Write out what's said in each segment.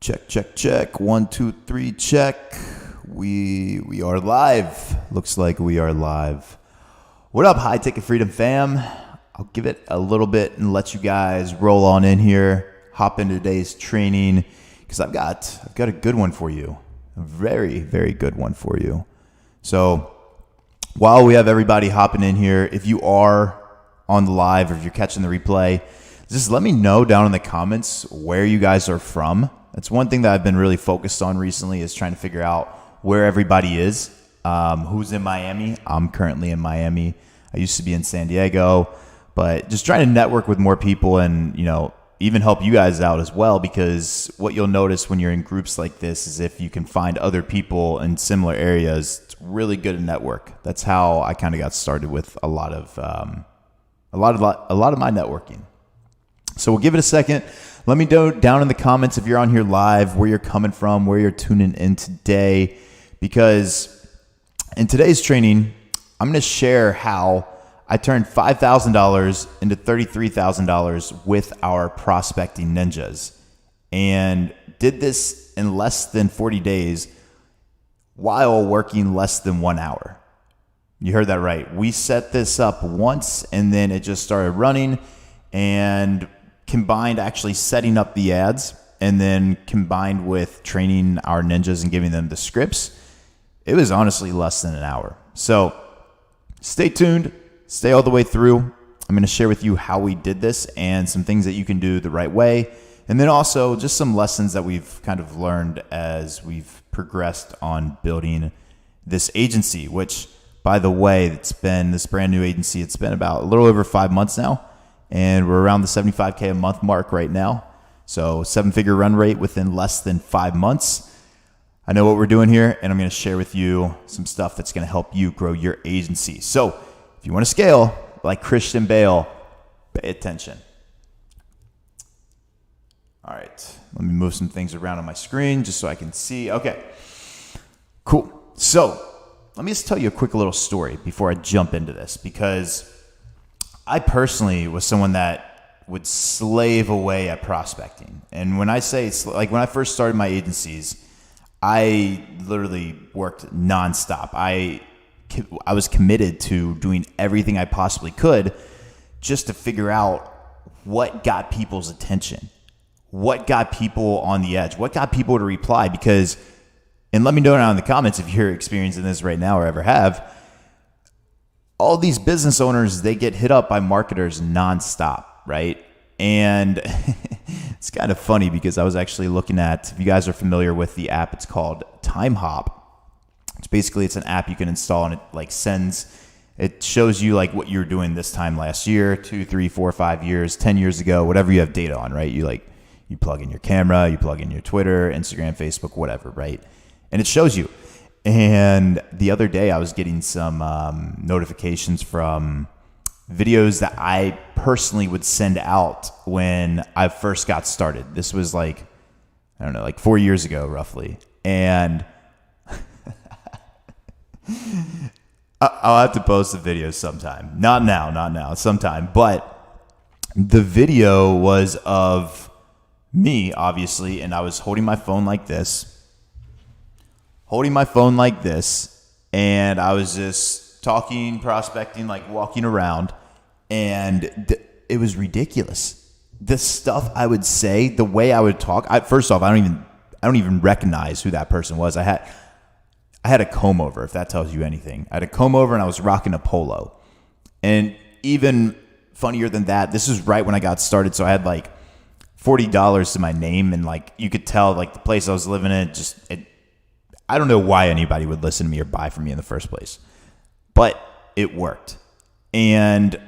Check, check, check. 1, 2, 3, check. We are live. Looks like we are live. What up, High Ticket Freedom fam? I'll give it a little bit and let you guys roll on in here. Hop into today's training because I've got a good one for you. A very, very good one for you. So while we have everybody hopping in here, if you are on the live or if you're catching the replay, just let me know down in the comments where you guys are from. That's one thing that I've been really focused on recently is trying to figure out where everybody is. Who's in Miami? I'm currently in Miami. I used to be in San Diego, but just trying to network with more people and, even help you guys out as well, because what you'll notice when you're in groups like this is if you can find other people in similar areas, it's really good to network. That's how I kind of got started with a lot of my networking. So we'll give it a second. Let me know down in the comments if you're on here live, where you're coming from, where you're tuning in today, because in today's training, I'm going to share how I turned $5,000 into $33,000 with our prospecting ninjas, and did this in less than 40 days while working less than 1 hour. You heard that right. We set this up once and then it just started running, and combined actually setting up the ads and then combined with training our ninjas and giving them the scripts, it was honestly less than an hour. So stay tuned, stay all the way through. I'm going to share with you how we did this and some things that you can do the right way. And then also just some lessons that we've kind of learned as we've progressed on building this agency, which, by the way, it's been this brand new agency. It's been about a little over 5 months now. And we're around the $75K a month mark right now. So 7-figure run rate within less than 5 months. I know what we're doing here, and I'm going to share with you some stuff that's going to help you grow your agency. So if you want to scale like Christian Bale, pay attention. All right, let me move some things around on my screen just so I can see. Okay, cool. So let me just tell you a quick little story before I jump into this, because I personally was someone that would slave away at prospecting. And when I say, like, when I first started my agencies, I literally worked nonstop. I was committed to doing everything I possibly could just to figure out what got people's attention, what got people on the edge, what got people to reply. Because, and let me know down in the comments if you're experiencing this right now or ever have, all these business owners, they get hit up by marketers nonstop, right? And it's kind of funny because I was actually looking at, if you guys are familiar with the app, it's called TimeHop. It's an app you can install, and it shows you like what you were doing this time last year, 2, 3, 4, 5 years, 10 years ago, whatever you have data on, right? You plug in your camera, you plug in your Twitter, Instagram, Facebook, whatever, right? And it shows you. And the other day I was getting some notifications from videos that I personally would send out when I first got started. This was like 4 years ago roughly. And I'll have to post the video sometime. Not now, sometime. But the video was of me, obviously, and I was holding my phone like this. And I was just talking, prospecting, like walking around, and it was ridiculous. The stuff I would say, the way I would talk. First off, I don't even recognize who that person was. I had a comb over, if that tells you anything. I had a comb over and I was rocking a polo. And even funnier than that, this is right when I got started, so I had like $40 to my name, and like you could tell like the place I was living in, I don't know why anybody would listen to me or buy from me in the first place, but it worked. And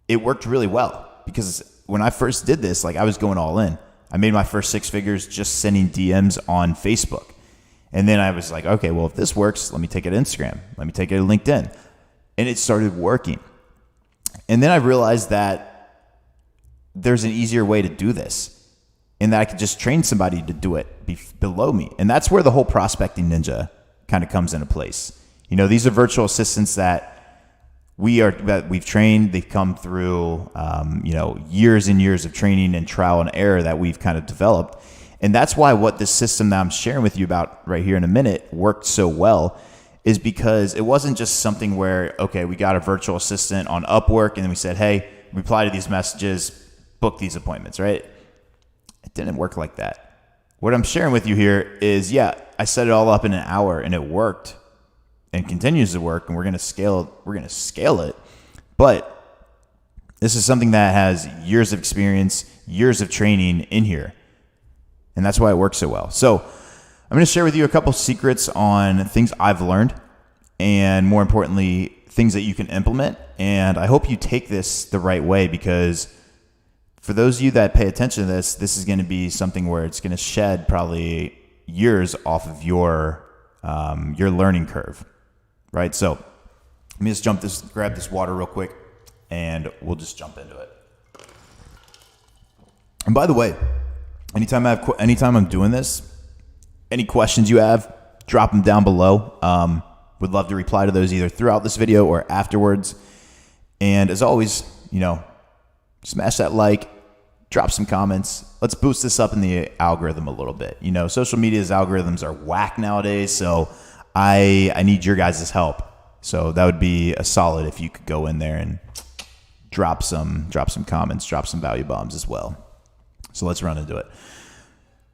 it worked really well, because when I first did this, like I was going all in. I made my first 6 figures just sending DMs on Facebook. And then I was like, okay, well, if this works, let me take it to Instagram. Let me take it to LinkedIn. And it started working. And then I realized that there's an easier way to do this, and that I could just train somebody to do it below me. And that's where the whole prospecting ninja kind of comes into place. These are virtual assistants that we've trained. They've come through, years and years of training and trial and error that we've kind of developed. And that's why what this system that I'm sharing with you about right here in a minute worked so well, is because it wasn't just something where, okay, we got a virtual assistant on Upwork and then we said, hey, reply to these messages, book these appointments, right? It didn't work like that. What I'm sharing with you here is, yeah, I set it all up in an hour and it worked and continues to work, and we're going to scale it. But this is something that has years of experience, years of training in here. And that's why it works so well. So I'm going to share with you a couple secrets on things I've learned, and more importantly, things that you can implement. And I hope you take this the right way, because for those of you that pay attention to this, this is going to be something where it's going to shed probably years off of your learning curve, right? So let me just grab this water real quick, and we'll just jump into it. And by the way, anytime I'm doing this, any questions you have, drop them down below. Would love to reply to those either throughout this video or afterwards. And as always, smash that like, drop some comments. Let's boost this up in the algorithm a little bit. Social media's algorithms are whack nowadays, so I need your guys' help. So that would be a solid if you could go in there and drop some comments, drop some value bombs as well. So let's run into it.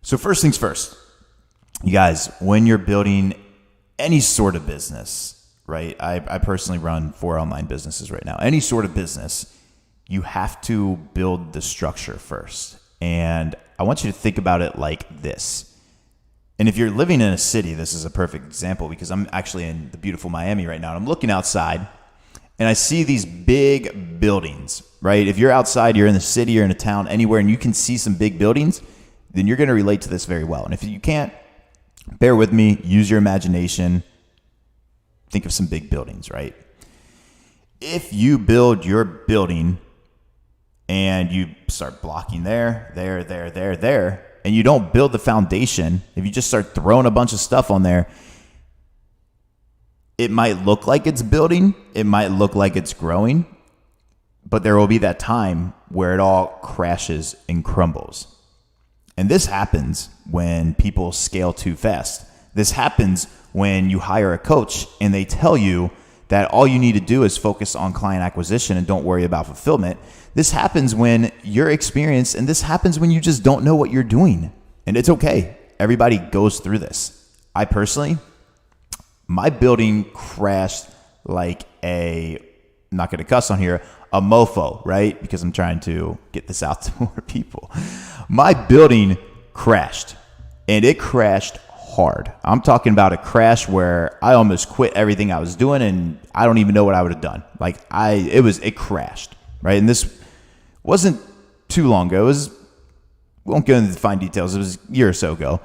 So first things first, you guys, when you're building any sort of business, right? I personally run 4 online businesses right now. Any sort of business, you have to build the structure first. And I want you to think about it like this. And if you're living in a city, this is a perfect example, because I'm actually in the beautiful Miami right now, and I'm looking outside and I see these big buildings, right? If you're outside, you're in the city, you're in a town, anywhere, and you can see some big buildings, then you're going to relate to this very well. And if you can't, bear with me, use your imagination, think of some big buildings, right? If you build your building and you start blocking there, and you don't build the foundation, if you just start throwing a bunch of stuff on there, it might look like it's building, it might look like it's growing, but there will be that time where it all crashes and crumbles. And this happens when people scale too fast. This happens when you hire a coach and they tell you that all you need to do is focus on client acquisition and don't worry about fulfillment. This happens when you're experienced, and this happens when you just don't know what you're doing. And it's okay. Everybody goes through this. I personally, my building crashed like I'm not going to cuss on here, a mofo, right? Because I'm trying to get this out to more people. My building crashed, and it crashed hard. I'm talking about a crash where I almost quit everything I was doing, and I don't even know what I would have done. It crashed, right? And this wasn't too long ago. We won't go into the fine details. It was a year or so ago.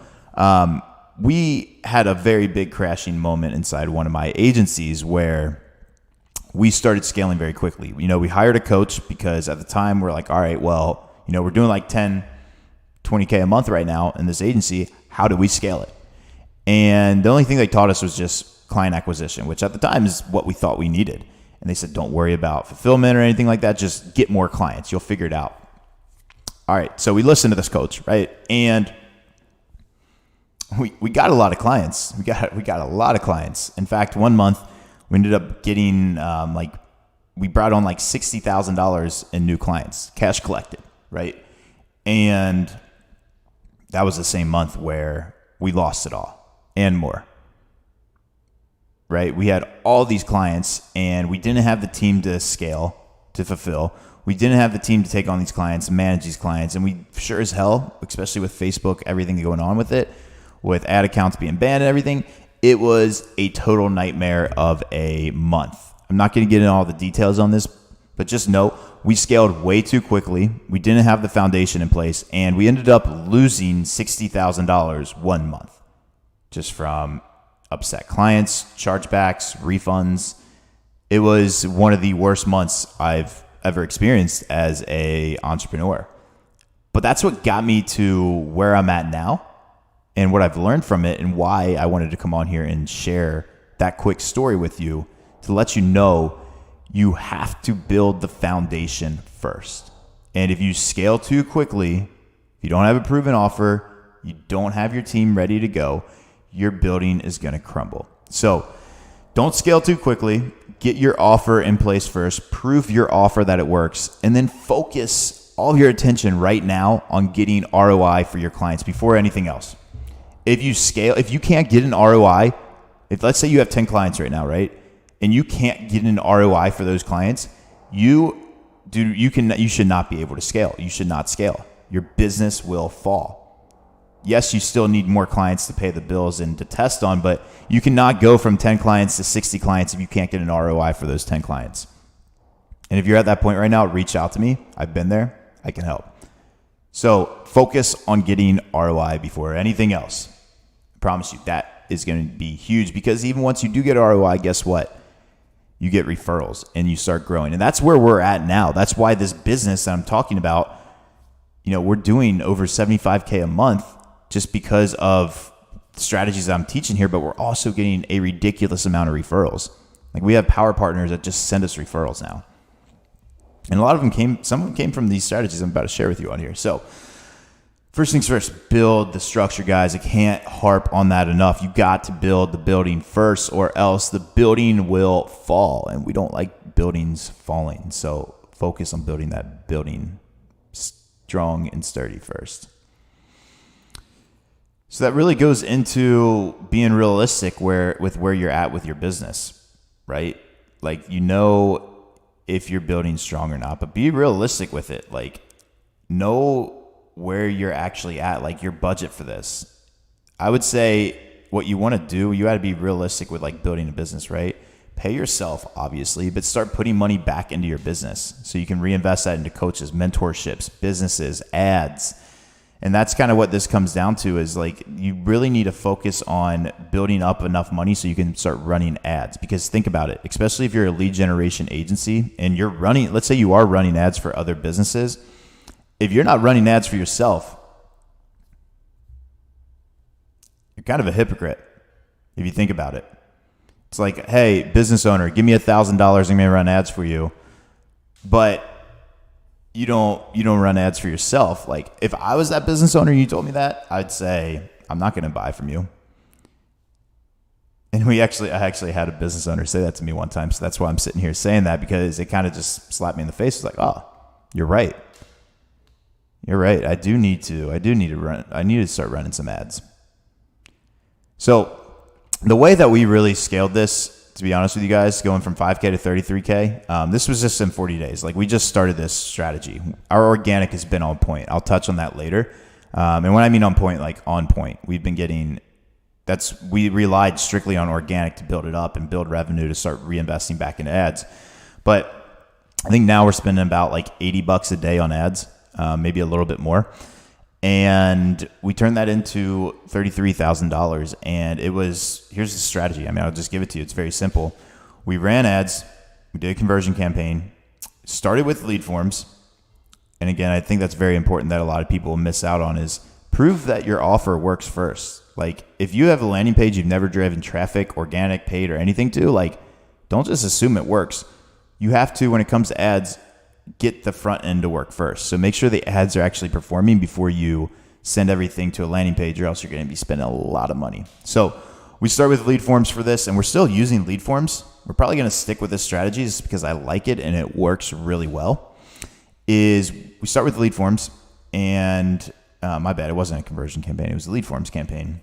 We had a very big crashing moment inside one of my agencies where we started scaling very quickly. We hired a coach because at the time we're like, all right, well, we're doing like 10, 20K a month right now in this agency. How do we scale it? And the only thing they taught us was just client acquisition, which at the time is what we thought we needed. And they said, don't worry about fulfillment or anything like that. Just get more clients. You'll figure it out. All right. So we listened to this coach, right? And we got a lot of clients. We got a lot of clients. In fact, one month we ended up getting we brought on like $60,000 in new clients, cash collected, right? And that was the same month where we lost it all and more, right? We had all these clients and we didn't have the team to scale, to fulfill. We didn't have the team to take on these clients, manage these clients. And we sure as hell, especially with Facebook, everything going on with it, with ad accounts being banned and everything, it was a total nightmare of a month. I'm not going to get into all the details on this, but just know we scaled way too quickly. We didn't have the foundation in place, and we ended up losing $60,000 one month just from upset clients, chargebacks, refunds. It was one of the worst months I've ever experienced as an entrepreneur. But that's what got me to where I'm at now and what I've learned from it, and why I wanted to come on here and share that quick story with you to let you know you have to build the foundation first. And if you scale too quickly, if you don't have a proven offer, you don't have your team ready to go, your building is going to crumble. So don't scale too quickly. Get your offer in place first. Prove your offer that it works. And then focus all of your attention right now on getting ROI for your clients before anything else. If you can't get an ROI, if let's say you have 10 clients right now, right? And you can't get an ROI for those clients, you should not be able to scale. You should not scale. Your business will fall. Yes, you still need more clients to pay the bills and to test on, but you cannot go from 10 clients to 60 clients if you can't get an ROI for those 10 clients. And if you're at that point right now, reach out to me. I've been there. I can help. So focus on getting ROI before anything else. I promise you that is going to be huge, because even once you do get ROI, guess what? You get referrals and you start growing. And that's where we're at now. That's why this business that I'm talking about, we're doing over 75K a month just because of the strategies that I'm teaching here, but we're also getting a ridiculous amount of referrals. Like, we have power partners that just send us referrals now. And a lot of them some of them came from these strategies I'm about to share with you on here. So first things first, build the structure, guys. I can't harp on that enough. You got to build the building first, or else the building will fall. And we don't like buildings falling. So focus on building that building strong and sturdy first. So that really goes into being realistic with where you're at with your business, right? Like, if you're building strong or not, but be realistic with it. Like, know where you're actually at, like your budget for this. I would say what you want to do, you got to be realistic with like building a business, right? Pay yourself, obviously, but start putting money back into your business so you can reinvest that into coaches, mentorships, businesses, ads. And that's kind of what this comes down to, is like, you really need to focus on building up enough money so you can start running ads. Because think about it, especially if you're a lead generation agency and you're running, let's say you are running ads for other businesses. If you're not running ads for yourself, you're kind of a hypocrite if you think about it. It's like, hey, business owner, give me $1,000, I'm going to run ads for you. But you don't run ads for yourself. Like, if I was that business owner and you told me that, I'd say, I'm not going to buy from you. And I actually had a business owner say that to me one time. So that's why I'm sitting here saying that, because it kind of just slapped me in the face. It's like, oh, you're right. You're right. I need to start running some ads. So the way that we really scaled this, to be honest with you guys, going from 5K to 33K, this was just in 40 days. Like, we just started this strategy. Our organic has been on point. I'll touch on that later. And when I mean on point, like on point, we relied strictly on organic to build it up and build revenue to start reinvesting back into ads. But I think now we're spending about like $80 a day on ads, maybe a little bit more. And we turned that into $33,000. And here's the strategy. I mean, I'll just give it to you. It's very simple. We ran ads. We did a conversion campaign. Started with lead forms. And again, I think that's very important that a lot of people miss out on, is prove that your offer works first. Like, if you have a landing page you've never driven traffic, organic, paid, or anything to, like, don't just assume it works. You have to, when it comes to ads, get the front end to work first. So make sure the ads are actually performing before you send everything to a landing page, or else you're going to be spending a lot of money. So we start with lead forms for this, and we're still using lead forms. We're probably going to stick with this strategy just because I like it and it works really well. Is we start with lead forms, and my bad, it wasn't a conversion campaign. It was a lead forms campaign.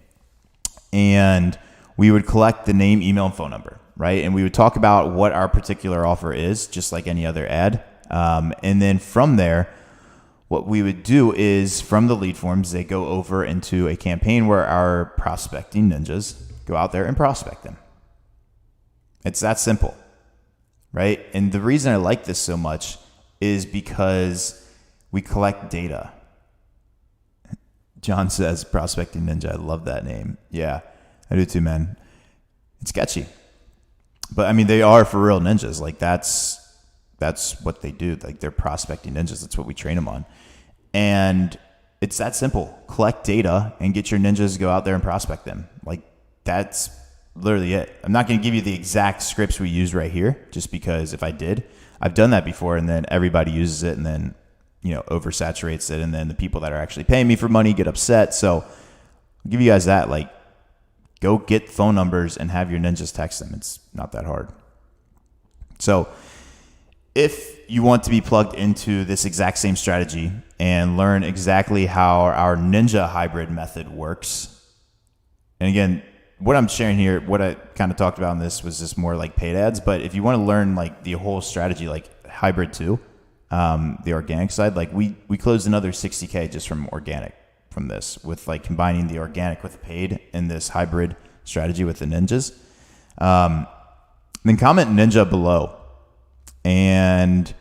And we would collect the name, email, and phone number, right? And we would talk about what our particular offer is, just like any other ad. And then from there, what we would do is, from the lead forms, they go over into a campaign where our prospecting ninjas go out there and prospect them. It's that simple, right? And the reason I like this so much is because we collect data. John says prospecting ninja. I love that name. Yeah, I do too, man. It's sketchy. But I mean, they are for real ninjas. Like, that's what they do. Like, they're prospecting ninjas. That's what we train them on. And it's that simple. Collect data and get your ninjas to go out there and prospect them. Like, that's literally it. I'm not going to give you the exact scripts we use right here, just because if I did, I've done that before, and then everybody uses it and then, oversaturates it. And then the people that are actually paying me for money get upset. So I'll give you guys that. Like, go get phone numbers and have your ninjas text them. It's not that hard. So if you want to be plugged into this exact same strategy and learn exactly how our ninja hybrid method works, and again, what I'm sharing here, what I kind of talked about in this was just more like paid ads. But if you want to learn like the whole strategy, like hybrid too, the organic side, like we closed another 60K just from organic from this, with like combining the organic with paid in this hybrid strategy with the ninjas. Then comment ninja below. And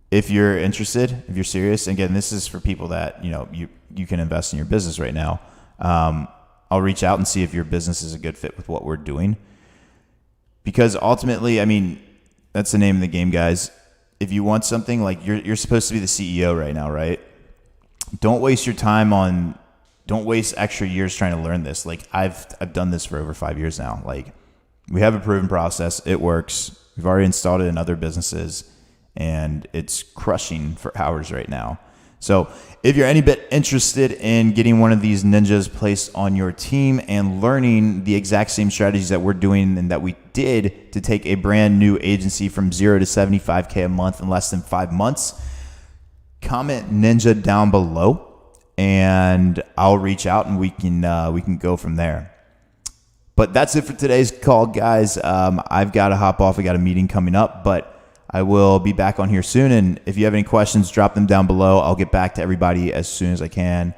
if you're interested, if you're serious, again, this is for people that, you can invest in your business right now. I'll reach out and see if your business is a good fit with what we're doing. Because ultimately, I mean, that's the name of the game, guys. If you want something, like you're supposed to be the CEO right now, right? Don't waste extra years trying to learn this. Like I've done this for over 5 years now. Like we have a proven process. It works. We've already installed it in other businesses and it's crushing for hours right now. So if you're any bit interested in getting one of these ninjas placed on your team and learning the exact same strategies that we're doing and that we did to take a brand new agency from 0 to 75K a month in less than 5 months, comment ninja down below and I'll reach out and we can go from there. But that's it for today's call, guys. I've got to hop off. I got a meeting coming up, but I will be back on here soon. And if you have any questions, drop them down below. I'll get back to everybody as soon as I can.